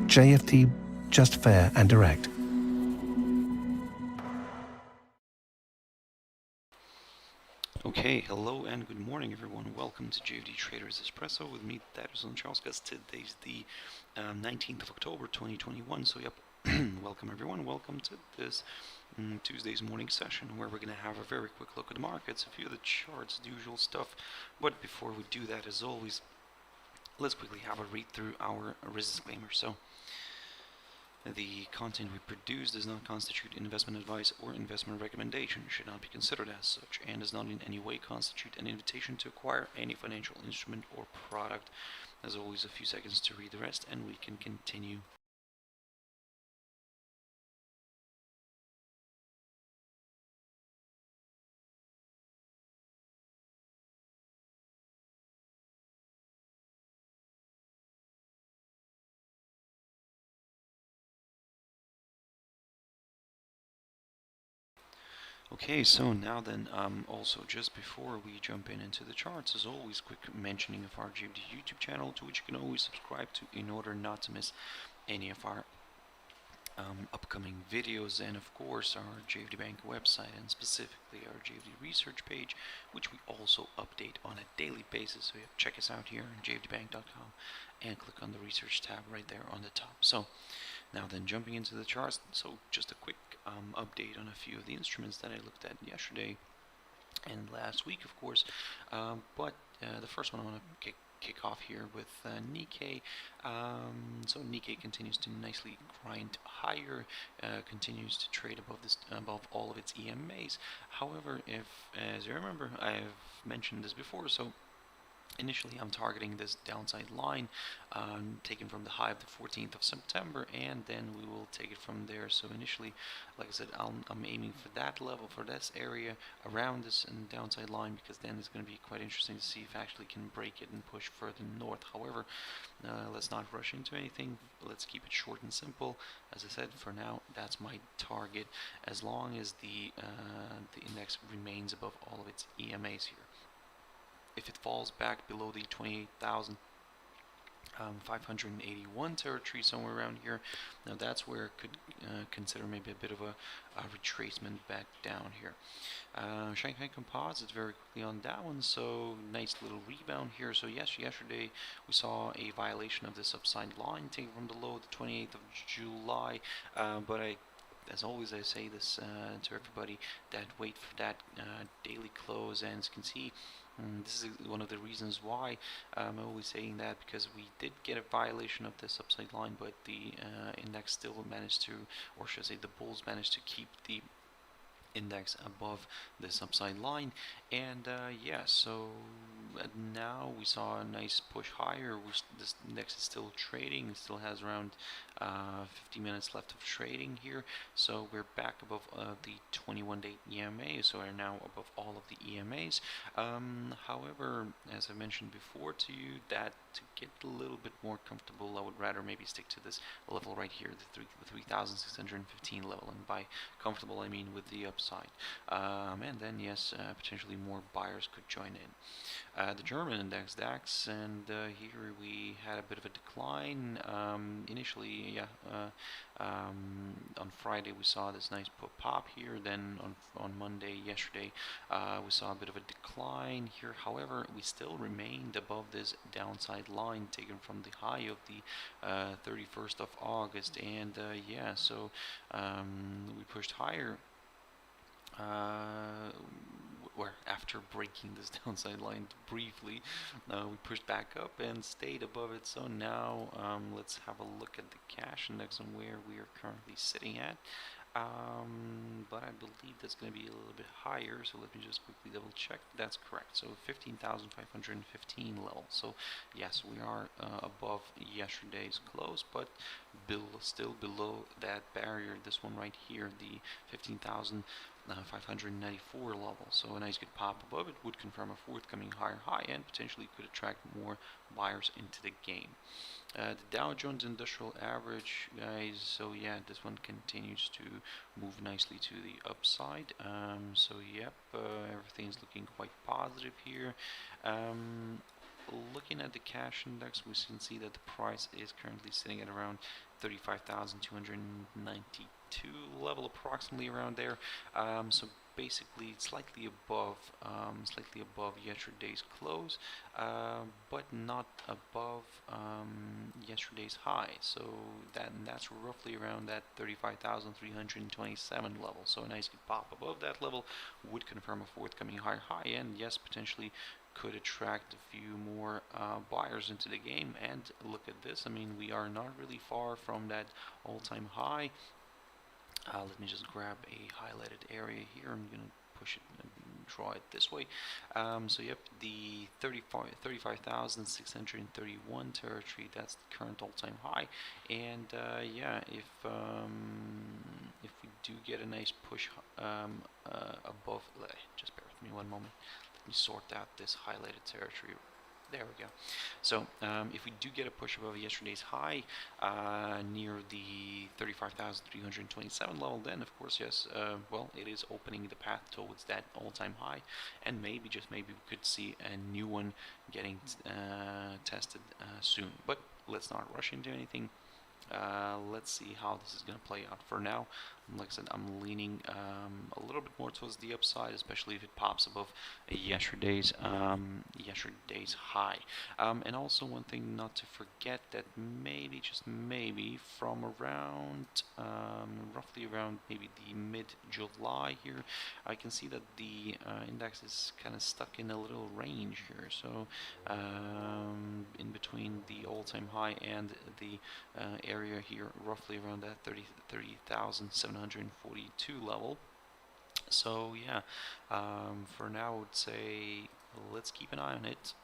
JFD, just fair and direct. Okay, hello and good morning everyone. Welcome to JFD Traders Espresso with me, Darius Charles. Today's the 19th of October 2021. So yep, welcome everyone. Welcome to this Tuesday's morning session where we're going to have a very quick look at the markets, a few of the charts, the usual stuff. But before we do that, as always, let's quickly have a read through our risk disclaimer. So the content we produce does not constitute investment advice or investment recommendation, should not be considered as such, and does not in any way constitute an invitation to acquire any financial instrument or product. As always, a few seconds to read the rest and we can continue. Okay, so now then, also just before we jump into the charts, as always, quick mentioning of our JFD YouTube channel, to which you can always subscribe to in order not to miss any of our upcoming videos, and of course our JFD Bank website, and specifically our JFD research page, which we also update on a daily basis. So check us out here on jfdbank.com and click on the research tab right there on the top. So now then, jumping into the charts, so just a quick update on a few of the instruments that I looked at yesterday and last week, of course. But the first one I want to kick off here with Nikkei. So Nikkei continues to nicely grind higher, continues to trade above all of its EMAs. However, as you remember, I've mentioned this before, so initially I'm targeting this downside line taken from the high of the 14th of September, and then we will take it from there. So initially, like I said, I'm aiming for that level, for this area around this and downside line, because then it's going to be quite interesting to see if I actually can break it and push further north. However, let's not rush into anything. Let's keep it short and simple. As I said, for now, that's my target, as long as the index remains above all of its EMAs here. If it falls back below the 28,581 territory, somewhere around here, now that's where it could consider maybe a bit of a retracement back down here. Shanghai Composite very quickly on that one, so nice little rebound here. So yesterday we saw a violation of this upside line taken from the low, the 28th of July, but as always, I say this to everybody, that wait for that daily close, and as you can see, this is one of the reasons why I'm always saying that, because we did get a violation of this upside line, but the index still managed to, or should I say the bulls managed to keep the index above this upside line. And yeah, so now we saw a nice push higher. This index is still trading, it still has around 50 minutes left of trading here, so we're back above the 21-day EMA, so we're now above all of the EMAs. However, as I mentioned before to you, that to get a little bit more comfortable, I would rather maybe stick to this level right here, the 3,615 level, and by comfortable I mean with the upside. And then yes, potentially more buyers could join in. The German index DAX, and here we had a bit of a decline. Initially, yeah, on Friday we saw this nice pop here. Then on Monday, yesterday, we saw a bit of a decline here. However, we still remained above this downside line taken from the high of the 31st of August, and yeah, so we pushed higher. Where after breaking this downside line briefly, we pushed back up and stayed above it. So now let's have a look at the cash index and where we are currently sitting at. But I believe that's going to be a little bit higher, so let me just quickly double check. That's correct, so 15,515 level. So yes, we are above yesterday's close, but still below that barrier, this one right here, the 15,594 level. So a nice good pop above it would confirm a forthcoming higher high and potentially could attract more buyers into the game. The Dow Jones Industrial Average, guys, so yeah, this one continues to move nicely to the upside. So yep, everything's looking quite positive here. looking at the cash index, we can see that the price is currently sitting at around 35,292 level, approximately around there. So basically slightly above yesterday's close, but not above yesterday's high. So that's roughly around that 35,327 level. So a nice good pop above that level would confirm a forthcoming higher high, and yes, potentially could attract a few more buyers into the game. And look at this, I mean, we are not really far from that all-time high. Let me just grab a highlighted area here. I'm going to push it and draw it this way. So yep, the 35,631 territory, that's the current all-time high. And yeah, if we do get a nice push above, just bear with me one moment. Let me sort out this highlighted territory. There we go. So if we do get a push above yesterday's high near the 35,327 level, then of course, yes, well, it is opening the path towards that all-time high, and maybe, just maybe, we could see a new one getting tested soon. But let's not rush into anything. Let's see how this is going to play out. For now, like I said, I'm leaning a little bit more towards the upside, especially if it pops above yesterday's high. And also, one thing not to forget, that maybe, just maybe, from around roughly around maybe the mid-July here, I can see that the index is kind of stuck in a little range here. So in between the all-time high and the area here, roughly around that 30,742 level. So yeah, for now I would say let's keep an eye on it.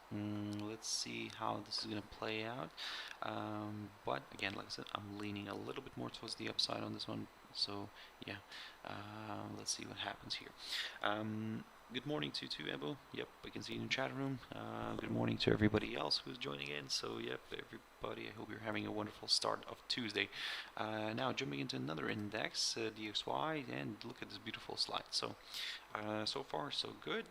Let's see how this is going to play out. But again, like I said, I'm leaning a little bit more towards the upside on this one. So yeah, let's see what happens here. Good morning to Ebu. Yep, I can see you in the chat room. Good morning to everybody else who's joining in. So yep, everybody, I hope you're having a wonderful start of Tuesday. Now jumping into another index, DXY, and look at this beautiful slide. So so far so good.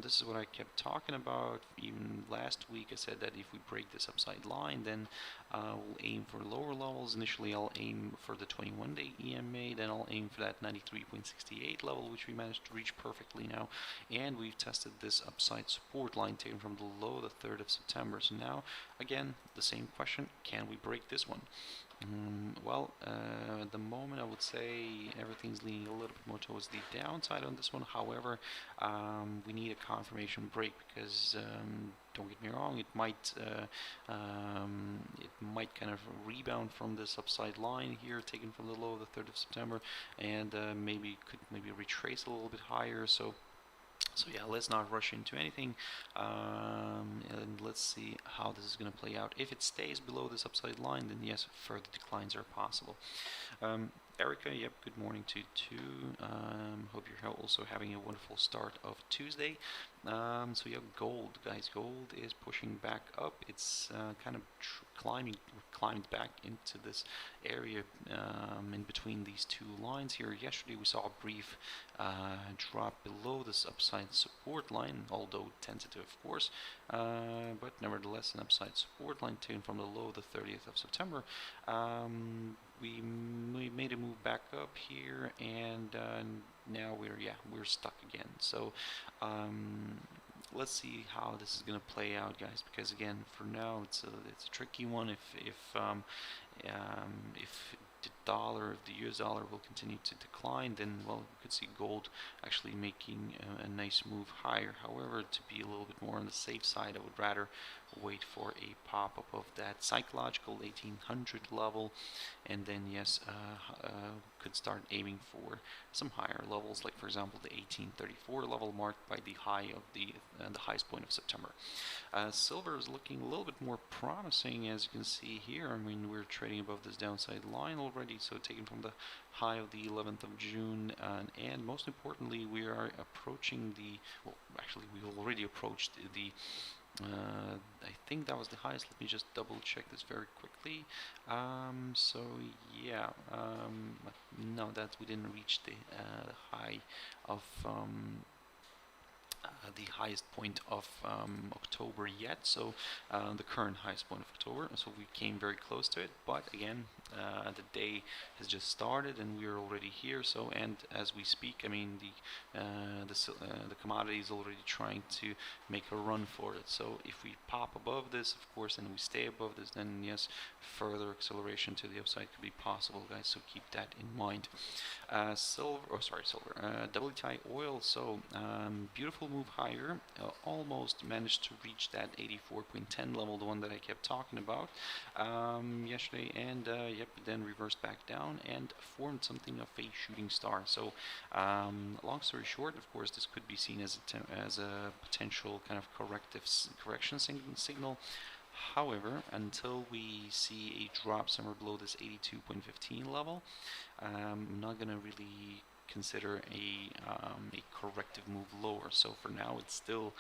This is what I kept talking about. Even last week I said that if we break this upside line, then we'll aim for lower levels. Initially I'll aim for the 21-day EMA, then I'll aim for that 93.68 level, which we managed to reach perfectly now. And we've tested this upside support line taken from the low the 3rd of September. So now, again, the same question, can we break this one? Well, at the moment I would say everything's leaning a little bit more towards the downside on this one. However, we need a confirmation break, because don't get me wrong, it might kind of rebound from this upside line here taken from the low of the 3rd of September, and could maybe retrace a little bit higher. So yeah, let's not rush into anything, and let's see how this is going to play out. If it stays below this upside line, then yes, further declines are possible. Erica, yep, good morning to you too. Hope you're also having a wonderful start of Tuesday. So yeah, gold, guys, gold is pushing back up. It's kind of climbed back into this area in between these two lines here. Yesterday we saw a brief drop below this upside support line, although tentative, of course, but nevertheless an upside support line taken from the low the 30th of September. We made a move back up here, and now we're stuck again. So let's see how this is going to play out, guys, because again, for now it's a tricky one. If the US dollar will continue to decline, then well, we could see gold actually making a nice move higher. However, to be a little bit more on the safe side, I would rather wait for a pop up of that psychological 1800 level, and then yes, could start aiming for some higher levels, like for example the 1834 level marked by the high of the highest point of September. Silver is looking a little bit more promising, as you can see here. I mean, we're trading above this downside line already, so taken from the high of the 11th of June, and most importantly, we are approaching the, well, actually we already approached the I think that was the highest. Let me just double check this very quickly. So yeah, no, that we didn't reach the high of the highest point of October yet, so the current highest point of October, so we came very close to it, but again the day has just started and we are already here. So, and as we speak, I mean the commodity is already trying to make a run for it. So if we pop above this, of course, and we stay above this, then yes, further acceleration to the upside could be possible, guys, so keep that in mind. WTI oil, so beautiful move higher, almost managed to reach that 84.10 level, the one that I kept talking about yesterday, and yep, then reversed back down and formed something of a shooting star. So long story short, of course, this could be seen as a potential kind of correction signal. However, until we see a drop somewhere below this 82.15 level, I'm not going to really consider a corrective move lower. So for now, it's still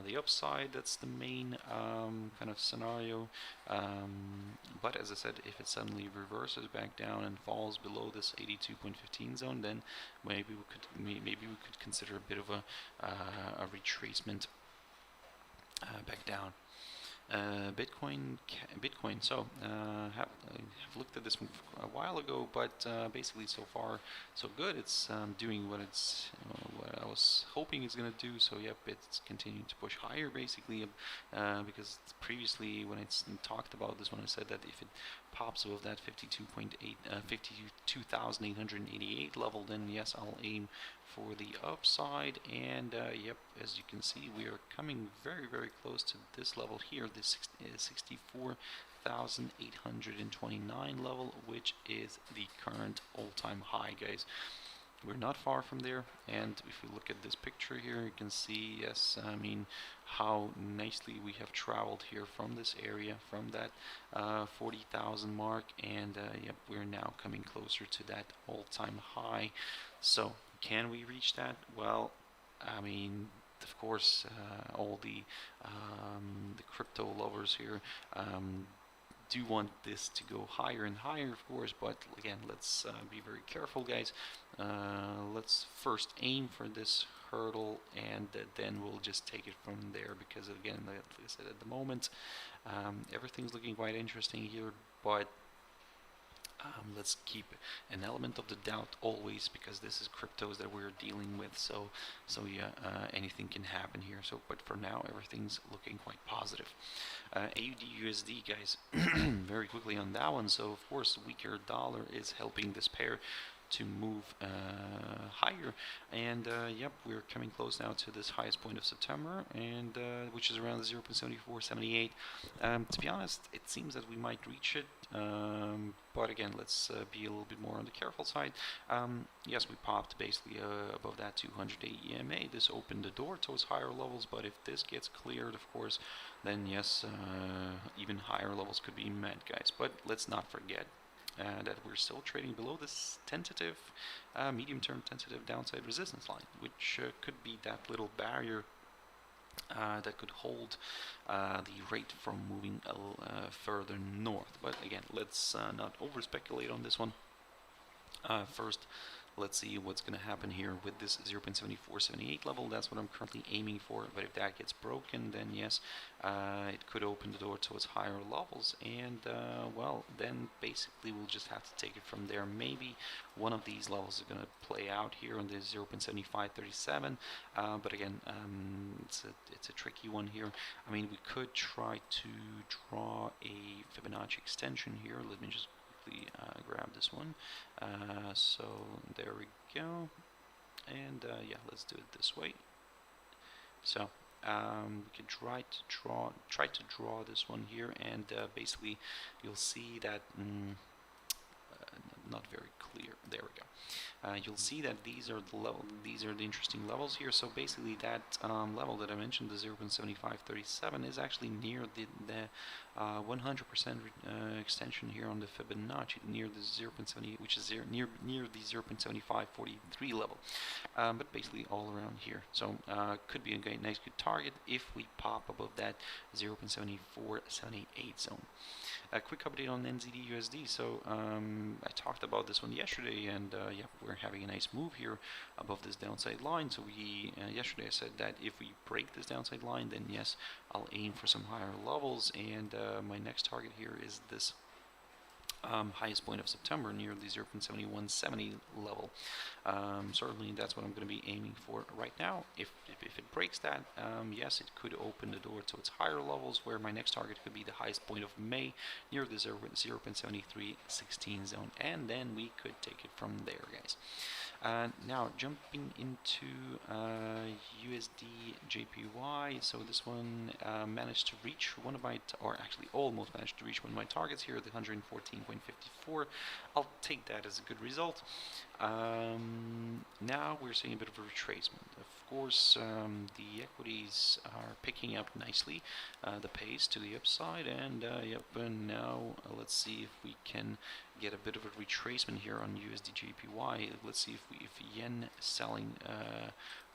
the upside. That's the main kind of scenario. But as I said, if it suddenly reverses back down and falls below this 82.15 zone, then maybe we could consider a bit of a retracement back down. Bitcoin. So have looked at this a while ago, but basically so far so good. It's doing what what I was hoping it's gonna do. So yep, it's continuing to push higher basically, because previously when I talked about this, when I said that if it pops above that 52,888 level, then yes, I'll aim for the upside. And yep, as you can see, we are coming very close to this level here, this 64,829 level, which is the current all-time high, guys. We're not far from there, and if we look at this picture here, you can see, yes, I mean, how nicely we have traveled here from this area, from that 40,000 mark, and yep, we're now coming closer to that all-time high. So can we reach that? Well, I mean, of course, all the crypto lovers here do want this to go higher and higher, of course, but again, let's be very careful, guys. Let's first aim for this hurdle, and then we'll just take it from there, because again, like I said, at the moment everything's looking quite interesting here, but let's keep an element of the doubt always, because this is cryptos that we're dealing with, so yeah, anything can happen here. So but for now, everything's looking quite positive. AUDUSD, guys, very quickly on that one. So of course, weaker dollar is helping this pair to move higher, and yep, we're coming close now to this highest point of September, and which is around 0.7478. To be honest, it seems that we might reach it, but again, let's be a little bit more on the careful side. Yes, we popped basically above that 200-day EMA. This opened the door towards higher levels, but if this gets cleared, of course, then yes, even higher levels could be met, guys. But let's not forget that we're still trading below this tentative, medium-term tentative downside resistance line, which could be that little barrier that could hold the rate from moving further north. But again, let's not over-speculate on this one. First, let's see what's going to happen here with this 0.7478 level. That's what I'm currently aiming for. But if that gets broken, then yes, it could open the door towards higher levels. And well, then basically we'll just have to take it from there. Maybe one of these levels is going to play out here on the 0.7537. But again, it's a tricky one here. I mean, we could try to draw a Fibonacci extension here. Let me just grab this one. So there we go, and yeah, let's do it this way. So we can try to draw this one here, and basically you'll see that not very clear. There we go. You'll see that these are the interesting levels here. So basically that level that I mentioned, the 0.7537, is actually near the 100% extension here on the Fibonacci, near the 0.70, which is near the 0.7543 level. But basically all around here. So could be a nice good target if we pop above that 0.7478 zone. A quick update on NZDUSD. So I talked talked about this one yesterday, and yeah, we're having a nice move here above this downside line. So we yesterday I said that if we break this downside line, then yes, I'll aim for some higher levels, and my next target here is this highest point of September near the 0.7170 level. Certainly that's what I'm going to be aiming for right now. If it breaks that, yes, it could open the door to its higher levels, where my next target could be the highest point of May near the 0.7316 zone, and then we could take it from there, guys. Now jumping into USDJPY, so this one managed to reach one of my, or actually almost managed to reach one of my targets here, the 114.54. I'll take that as a good result. Now we're seeing a bit of a retracement. Of course, the equities are picking up nicely the pace to the upside, and yep, and now let's see if we can get a bit of a retracement here on USDJPY. Let's see if yen selling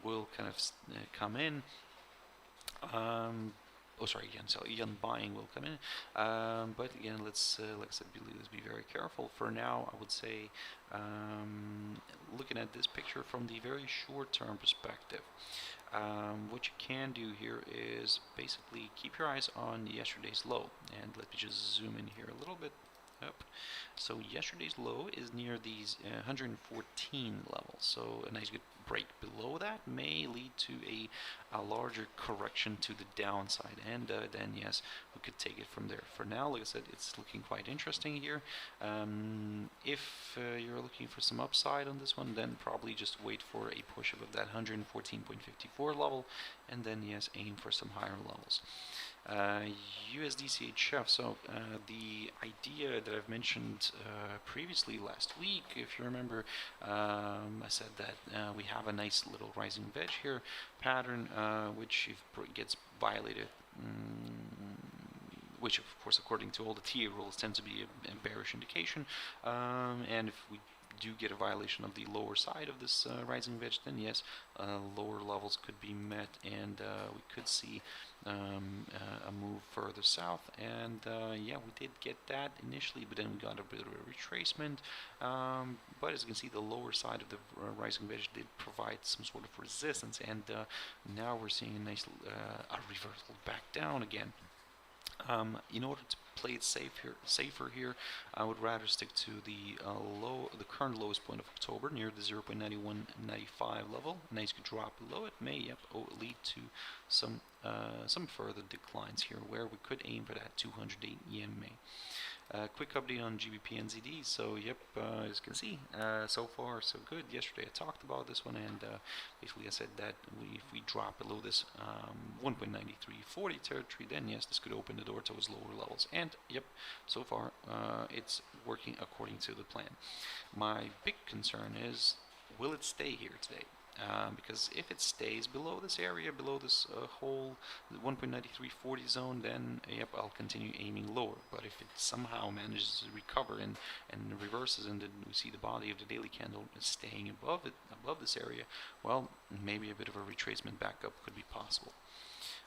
will kind of come in. Oh, sorry, yen buying will come in. But again, let's be very careful. For now, I would say, looking at this picture from the very short-term perspective, what you can do here is basically keep your eyes on yesterday's low. And let me just zoom in here a little bit. Up. So yesterday's low is near these 114 levels. So a nice good break below that may lead to a larger correction to the downside, and then yes, we could take it from there. For now, like I said, it's looking quite interesting here. If you're looking for some upside on this one, then probably just wait for a push above that 114.54 level, and then yes, aim for some higher levels. USDCHF, so the idea that I've mentioned previously last week, if you remember, I said that we have a nice little rising wedge here pattern, which if it gets violated, which of course according to all the TA rules tends to be a bearish indication, and if we do get a violation of the lower side of this rising wedge, then yes, lower levels could be met, and we could see a move further south. And yeah, we did get that initially, but then we got a bit of a retracement. But as you can see, the lower side of the rising wedge did provide some sort of resistance, and now we're seeing a nice a reversal back down again. In order to play it safer here, I would rather stick to the current lowest point of October near the 0.9195 level. A nice good drop below it may lead to some further declines here, where we could aim for that 208 EMA. Quick update on GBP NZD. So yep, as you can see, so far so good. Yesterday I talked about this one, and basically I said that if we drop below this 1.9340 territory, then yes, this could open the door towards lower levels. And yep, so far it's working according to the plan. My big concern is, will it stay here today? Because if it stays below this area, below this whole 1.9340 zone, then yep, I'll continue aiming lower. But if it somehow manages to recover and reverses, and then we see the body of the daily candle staying above it, above this area, well, maybe a bit of a retracement back up could be possible.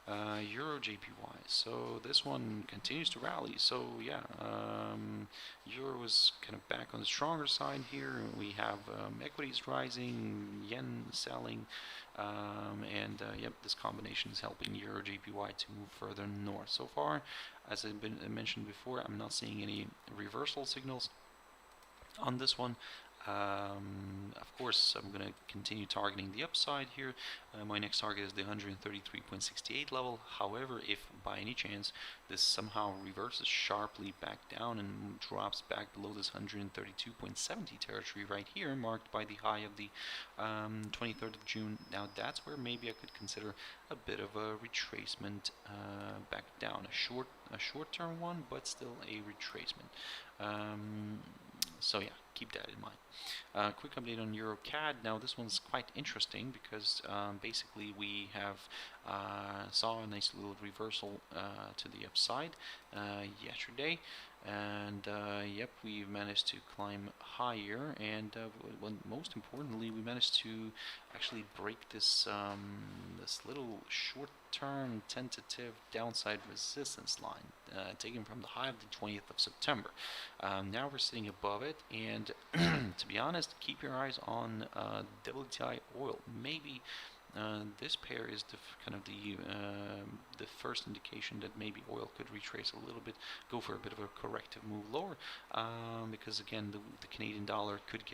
EURJPY, so this one continues to rally. So yeah, Euro was kind of back on the stronger side here. We have equities rising, yen selling, and yep, this combination is helping EURJPY to move further north. So far, as I mentioned before, I'm not seeing any reversal signals on this one. Of course, I'm going to continue targeting the upside here. My next target is the 133.68 level. However, if by any chance this somehow reverses sharply back down and drops back below this 132.70 territory right here, marked by the high of the 23rd of June, now that's where maybe I could consider a bit of a retracement back down. A short-term one, but still a retracement. So yeah, keep that in mind. Quick update on EURCAD. Now this one's quite interesting because basically we have saw a nice little reversal to the upside yesterday. and yep, we managed to climb higher, and most importantly, we managed to actually break this this little short-term tentative downside resistance line taken from the high of the 20th of September. Now we're sitting above it, and to be honest, keep your eyes on WTI oil. Maybe this pair is the kind of the first indication that maybe oil could retrace a little bit, go for a bit of a corrective move lower, because again the Canadian dollar could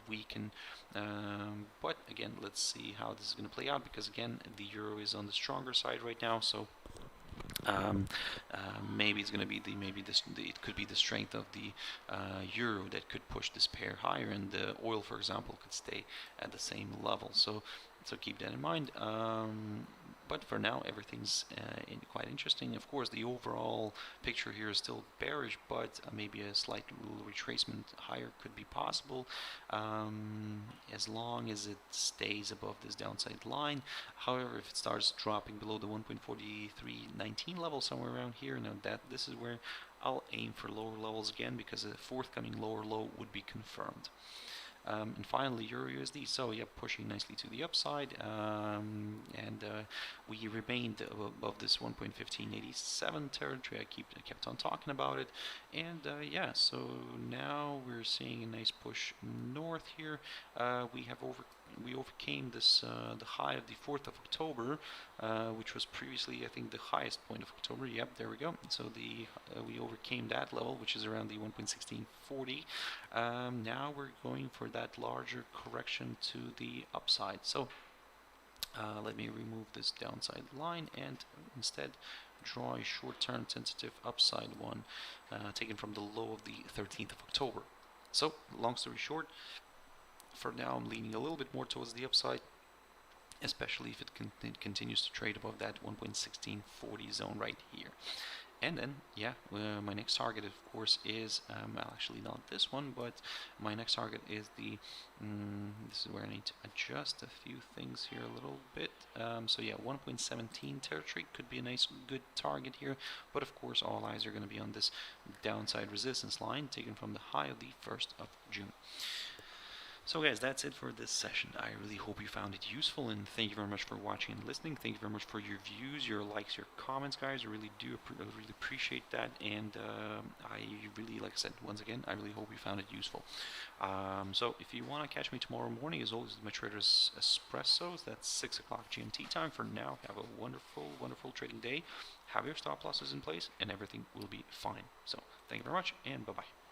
weaken. But again, let's see how this is going to play out, because again the euro is on the stronger side right now, so maybe it's going to be it could be the strength of the euro that could push this pair higher, and the oil, for example, could stay at the same level. So keep that in mind. But for now, everything's quite interesting. Of course, the overall picture here is still bearish, but maybe a slight little retracement higher could be possible, as long as it stays above this downside line. However, if it starts dropping below the 1.4319 level, somewhere around here, now this is where I'll aim for lower levels again, because a forthcoming lower low would be confirmed. And finally, EURUSD. So yeah, pushing nicely to the upside, and we remained above this 1.1587 territory. I kept on talking about it, and yeah. So now we're seeing a nice push north here. We overcame this the high of the 4th of October, which was previously, I think, the highest point of October. Yep, there we go. So we overcame that level, which is around the 1.1640. Now we're going for that larger correction to the upside. So let me remove this downside line and instead draw a short-term tentative upside one taken from the low of the 13th of October. So long story short, for now I'm leaning a little bit more towards the upside, especially if it continues to trade above that 1.1640 zone right here. And then, yeah, my next target, of course, is, well, actually not this one, but my next target is this is where I need to adjust a few things here a little bit. So yeah, 1.17 territory could be a nice, good target here, but of course all eyes are going to be on this downside resistance line taken from the high of the 1st of June. So guys, that's it for this session. I really hope you found it useful, and thank you very much for watching and listening. Thank you very much for your views, your likes, your comments, guys. I really do really appreciate that, and I really, like I said, once again, I really hope you found it useful. So if you want to catch me tomorrow morning, as always, my trader's Espresso, that's 6 o'clock GMT time. For now, have a wonderful, wonderful trading day. Have your stop losses in place, and everything will be fine. So thank you very much, and bye-bye.